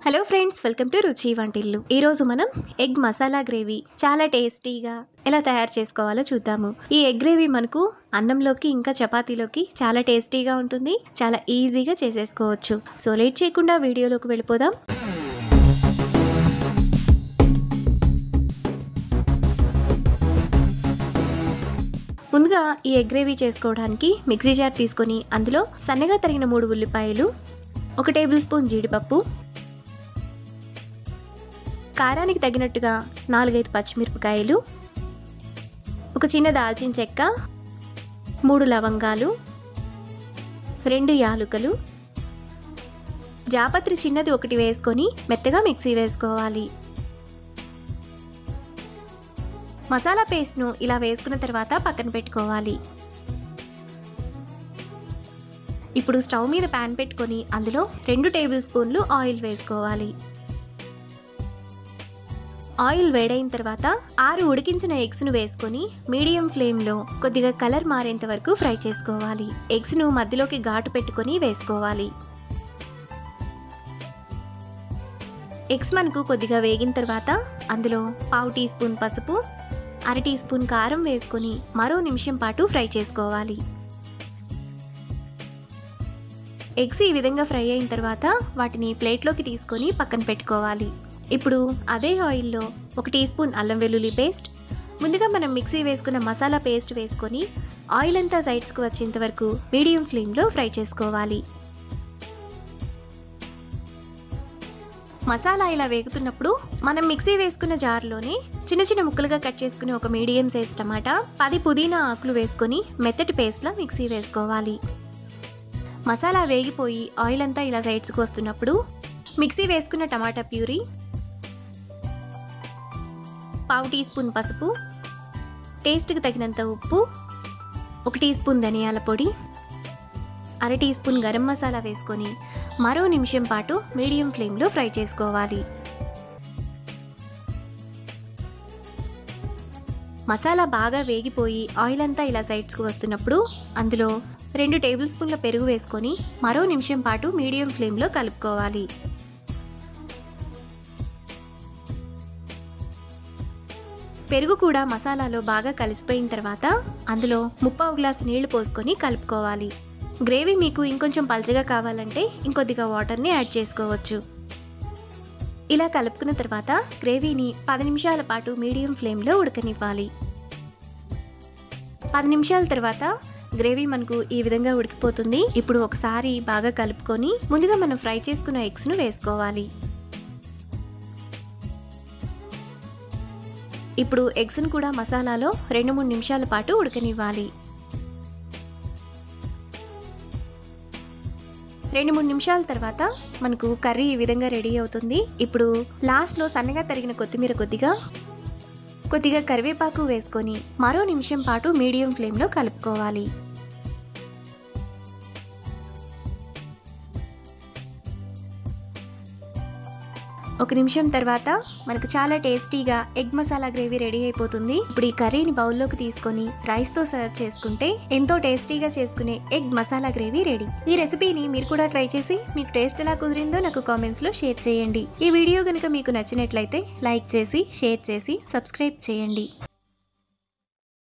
Hello friends, welcome to రుచి వంటిల్లు. ఈరోజు మనం ఎగ్ మసాలా గ్రేవీ చాలా టేస్టీగా ఎలా తయారు చేసుకోవాలో చూద్దాము. ఈ ఎగ్ గ్రేవీ మనకు అన్నంలోకి ఇంకా చపాతీలోకి చాలా టేస్టీగా ఉంటుంది. చాలా ఈజీగా చేసేసుకోవచ్చు. సో లేట్ చేయకుండా వీడియోలోకి వెళ్ళిపోదాం. ముందుగా ఈ ఎగ్ గ్రేవీ చేసుకోవడానికి మిక్సీ జార్ తీసుకొని అందులో సన్నగా తరిగిన 3 ఉల్లిపాయలు, 1 టేబుల్ స్పూన్ జీడిపప్పు, కారానికి తగినట్టుగా 4-5 పచ్చిమిరపకాయలు, ఒక చిన్న దాల్చిన చెక్క, 3 లవంగాలు, 2 యాలుకలు, జాపత్రి చిన్నది 1 వేసుకొని మెత్తగా మిక్సీ వేసుకోవాలి. మసాలా పేస్ట్ను ఇలా వేసుకున్న తర్వాత పక్కన పెట్టుకోవాలి. ఇప్పుడు స్టవ్ మీద ప్యాన్ పెట్టుకొని అందులో 2 టేబుల్ స్పూన్లు ఆయిల్ వేసుకోవాలి. ఆయిల్ వేడైన తర్వాత 6 ఉడికించిన ఎగ్స్ను వేసుకొని మీడియం ఫ్లేమ్లో కొద్దిగా కలర్ మారేంత వరకు ఫ్రై చేసుకోవాలి. ఎగ్స్ను మధ్యలోకి ఘాటు పెట్టుకొని వేసుకోవాలి. ఎగ్స్ మనకు కొద్దిగా వేగిన తర్వాత అందులో 1/2 టీ స్పూన్ పసుపు, 1/2 టీ స్పూన్ కారం వేసుకొని మరో నిమిషం పాటు ఫ్రై చేసుకోవాలి. ఎగ్స్ ఈ విధంగా ఫ్రై అయిన తర్వాత వాటిని ప్లేట్లోకి తీసుకొని పక్కన పెట్టుకోవాలి. ఇప్పుడు అదే ఆయిల్లో 1 టీ స్పూన్ అల్లం వెల్లుల్లి పేస్ట్, ముందుగా మనం మిక్సీ వేసుకున్న మసాలా పేస్ట్ వేసుకొని ఆయిల్ అంతా సైడ్స్కు వచ్చేంత వరకు మీడియం ఫ్లేమ్లో ఫ్రై చేసుకోవాలి. మసాలా ఇలా వేగుతున్నప్పుడు మనం మిక్సీ వేసుకున్న జార్లోనే చిన్న చిన్న ముక్కలుగా కట్ చేసుకుని ఒక మీడియం సైజ్ టమాటా, 10 పుదీనా ఆకులు వేసుకొని మెత్తటి పేస్ట్లా మిక్సీ వేసుకోవాలి. మసాలా వేగిపోయి ఆయిల్ అంతా ఇలా సైడ్స్కు వస్తున్నప్పుడు మిక్సీ వేసుకున్న టమాటా ప్యూరీ, 1/2 టీ స్పూన్ పసుపు, టేస్ట్కి తగినంత ఉప్పు, 1 టీ స్పూన్ ధనియాల పొడి, 1/2 టీ స్పూన్ గరం మసాలా వేసుకొని మరో నిమిషం పాటు మీడియం ఫ్లేమ్లో ఫ్రై చేసుకోవాలి. మసాలా బాగా వేగిపోయి ఆయిల్ అంతా ఇలా సైడ్స్కు వస్తున్నప్పుడు అందులో 2 టేబుల్ స్పూన్ల పెరుగు వేసుకొని మరో నిమిషం పాటు మీడియం ఫ్లేమ్లో కలుపుకోవాలి. పెరుగు కూడా మసాలాలో బాగా కలిసిపోయిన తర్వాత అందులో 3/4 గ్లాసు నీళ్లు పోసుకొని కలుపుకోవాలి. గ్రేవీ మీకు ఇంకొంచెం పల్చగా కావాలంటే ఇంకొద్దిగా వాటర్ని యాడ్ చేసుకోవచ్చు. ఇలా కలుపుకున్న తర్వాత గ్రేవీని 10 నిమిషాల పాటు మీడియం ఫ్లేమ్లో ఉడకనివ్వాలి. 10 నిమిషాల తర్వాత గ్రేవీ మనకు ఈ విధంగా ఉడికిపోతుంది. ఇప్పుడు ఒకసారి బాగా కలుపుకొని ముందుగా మనం ఫ్రై చేసుకున్న ఎగ్స్ను వేసుకోవాలి. ఇప్పుడు ఎగ్స్ను కూడా మసాలాలో 2-3 నిమిషాల పాటు ఉడకనివ్వాలి. 2-3 నిమిషాల తర్వాత మనకు కర్రీ ఈ విధంగా రెడీ అవుతుంది. ఇప్పుడు లాస్ట్లో సన్నగా తరిగిన కొత్తిమీర కొద్దిగా కరివేపాకు వేసుకొని మరో నిమిషం పాటు మీడియం ఫ్లేమ్లో కలుపుకోవాలి. ఒక నిమిషం తర్వాత మనకు చాలా టేస్టీగా ఎగ్ మసాలా గ్రేవీ రెడీ అయిపోతుంది. ఇప్పుడు ఈ కర్రీని బౌల్లోకి తీసుకొని రైస్తో సర్వ్ చేసుకుంటే ఎంతో టేస్టీగా చేసుకునే ఎగ్ మసాలా గ్రేవీ రెడీ. ఈ రెసిపీని మీరు కూడా ట్రై చేసి మీకు టేస్ట్ ఎలా కుదిరిందో నాకు కామెంట్స్లో షేర్ చేయండి. ఈ వీడియో కనుక మీకు నచ్చినట్లయితే లైక్ చేసి, షేర్ చేసి, సబ్స్క్రైబ్ చేయండి.